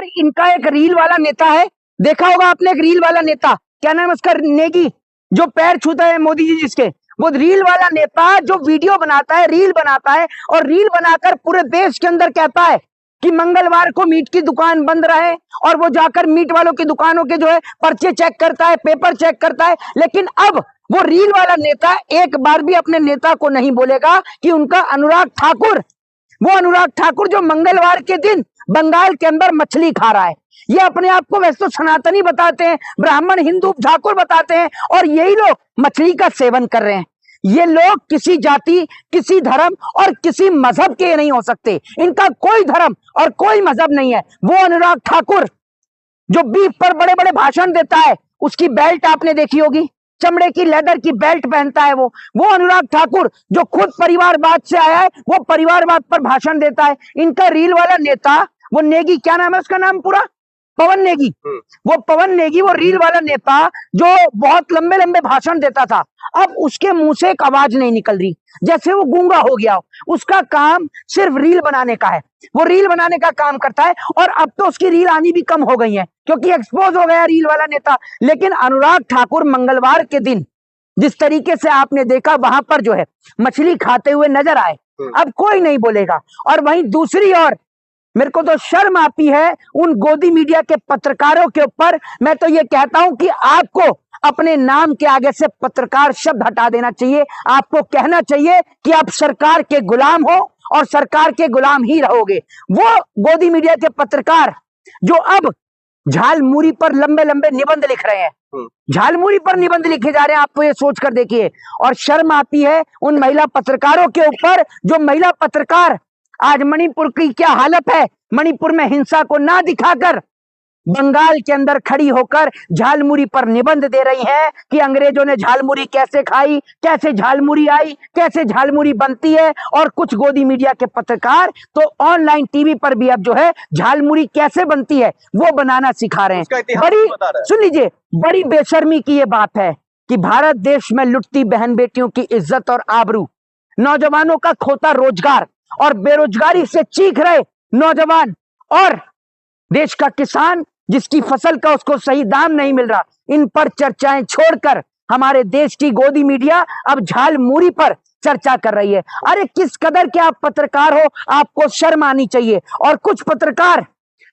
और इनका एक रील वाला नेता है, देखा होगा आपने, एक रील वाला नेता, क्या नाम है उसका, नेगी, जो पैर छूता है मोदी जी जिसके, वो रील वाला नेता जो वीडियो बनाता है, रील बनाता है, और रील बनाकर पूरे देश के अंदर कहता है कि मंगलवार को मीट की दुकान बंद रहे, और वो जाकर मीट वालों की दुकानों के जो है पर्चे चेक करता है, पेपर चेक करता है। लेकिन अब वो रील वाला नेता एक बार भी अपने नेता को नहीं बोलेगा कि उनका अनुराग ठाकुर, वो अनुराग ठाकुर जो मंगलवार के दिन बंगाल के अंदर मछली खा रहा है, ये अपने आप को वैसे तो सनातनी बताते हैं, ब्राह्मण हिंदू ठाकुर बताते हैं, और यही लोग मछली का सेवन कर रहे हैं। ये लोग किसी जाति, किसी धर्म और किसी मजहब के नहीं हो सकते, इनका कोई धर्म और कोई मजहब नहीं है। वो अनुराग ठाकुर जो बीफ पर बड़े बड़े भाषण देता है, उसकी बेल्ट आपने देखी होगी, चमड़े की लेदर की बेल्ट पहनता है वो अनुराग ठाकुर जो खुद परिवारवाद से आया है, वो परिवारवाद पर भाषण देता है। इनका रील वाला नेता, वो नेगी, क्या नाम है उसका नाम पूरा, पवन नेगी, वो पवन नेगी, वो रील वाला नेता जो बहुत लंबे लंबे भाषण देता था, अब उसके मुंह से एक आवाज नहीं निकल रही, जैसे वो गूंगा हो गया हो। उसका काम सिर्फ रील बनाने का है, वो रील बनाने का काम करता है, और अब तो उसकी रील आनी भी कम हो गई है क्योंकि एक्सपोज हो गया रील वाला नेता। लेकिन अनुराग ठाकुर मंगलवार के दिन जिस तरीके से आपने देखा वहां पर जो है मछली खाते हुए नजर आए, अब कोई नहीं बोलेगा। और वहीं दूसरी ओर मेरे को तो शर्म आती है उन गोदी मीडिया के पत्रकारों के ऊपर। मैं तो ये कहता हूं कि आपको अपने नाम के आगे से पत्रकार शब्द हटा देना चाहिए। आपको कहना चाहिए कि आप सरकार के गुलाम हो और सरकार के गुलाम ही रहोगे। वो गोदी मीडिया के पत्रकार जो अब झालमुरी पर लंबे लंबे निबंध लिख रहे हैं, झालमुरी पर निबंध लिखे जा रहे हैं, आपको ये सोच कर देखिए। और शर्म आती है उन महिला पत्रकारों के ऊपर जो महिला पत्रकार आज मणिपुर की क्या हालत है, मणिपुर में हिंसा को ना दिखाकर बंगाल के अंदर खड़ी होकर झालमुरी पर निबंध दे रही है कि अंग्रेजों ने झालमुरी कैसे खाई, कैसे झालमुरी आई, कैसे झालमुरी बनती है। और कुछ गोदी मीडिया के पत्रकार तो ऑनलाइन टीवी पर भी अब जो है झालमुरी कैसे बनती है वो बनाना सिखा रहे हैं। बड़ी, सुन लीजिए, बड़ी बेशर्मी की ये बात है कि भारत देश में लुटती बहन बेटियों की इज्जत और आबरू, नौजवानों का खोता रोजगार और बेरोजगारी से चीख रहे नौजवान, और देश का किसान जिसकी फसल का उसको सही दाम नहीं मिल रहा, इन पर चर्चाएं छोड़कर हमारे देश की गोदी मीडिया अब झालमुरी पर चर्चा कर रही है। अरे किस कदर के आप पत्रकार हो, आपको शर्म आनी चाहिए। और कुछ पत्रकार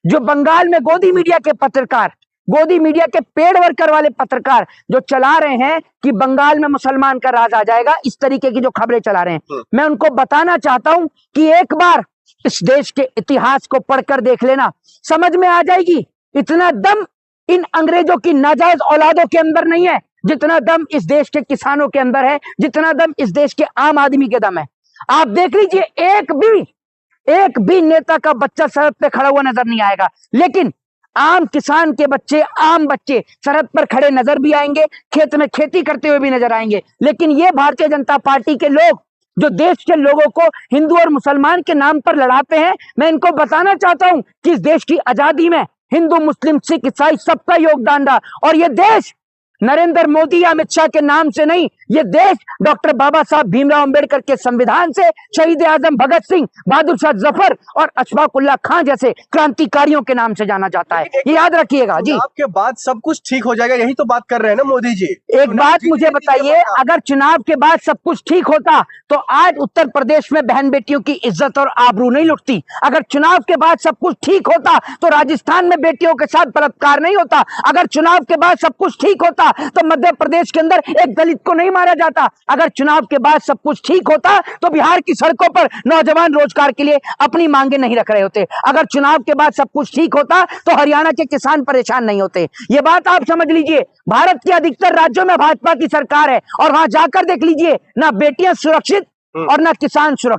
जो बंगाल में गोदी मीडिया के पत्रकार, गोदी मीडिया के पेड वर्कर वाले पत्रकार जो चला रहे हैं कि बंगाल में मुसलमान का राज आ जाएगा, इस तरीके की जो खबरें चला रहे हैं, मैं उनको बताना चाहता हूं कि एक बार इस देश के इतिहास को पढ़कर देख लेना, समझ में आ जाएगी। इतना दम इन अंग्रेजों की नाजायज औलादों के अंदर नहीं है जितना दम इस देश के किसानों के अंदर है, जितना दम इस देश के आम आदमी के दम है। आप देख लीजिए, एक भी नेता का बच्चा सड़क पे खड़ा हुआ नजर नहीं आएगा, लेकिन आम किसान के बच्चे, आम बच्चे सड़क पर खड़े नजर भी आएंगे, खेत में खेती करते हुए भी नजर आएंगे। लेकिन ये भारतीय जनता पार्टी के लोग जो देश के लोगों को हिंदू और मुसलमान के नाम पर लड़ाते हैं, मैं इनको बताना चाहता हूं कि इस देश की आजादी में हिंदू, मुस्लिम, सिख, ईसाई सबका योगदान रहा। और ये देश नरेंद्र मोदी या अमित शाह के नाम से नहीं, ये देश डॉक्टर बाबा साहब भीमराव अंबेडकर के संविधान से, शहीद आजम भगत सिंह, बहादुर शाह जफर और अशफाक उल्लाह खां जैसे क्रांतिकारियों के नाम से जाना जाता है। ये याद रखिएगा जी। आपके बाद सब कुछ ठीक हो जाएगा, यही तो बात कर रहे हैं ना मोदी जी। एक बात मुझे बताइए, अगर चुनाव के बाद सब कुछ ठीक होता तो आज उत्तर प्रदेश में बहन बेटियों की इज्जत और आबरू नहीं लुटती। अगर चुनाव के बाद सब कुछ ठीक होता तो राजस्थान में बेटियों के साथ बलात्कार नहीं होता। अगर चुनाव के बाद सब कुछ ठीक होता तो मध्य प्रदेश के अंदर एक दलित को नहीं मारा जाता। अगर चुनाव के बाद सब कुछ ठीक होता तो बिहार की सड़कों पर नौजवान रोजगार के लिए अपनी मांगे नहीं रख रहे होते। अगर चुनाव के बाद सब कुछ ठीक होता तो हरियाणा के किसान परेशान नहीं होते। ये बात आप समझ लीजिए। भारत के अधिकतर राज्यों में भाजपा की सरकार है और वहां जाकर देख लीजिए, ना बेटियां सुरक्षित और ना किसान सुरक्षित।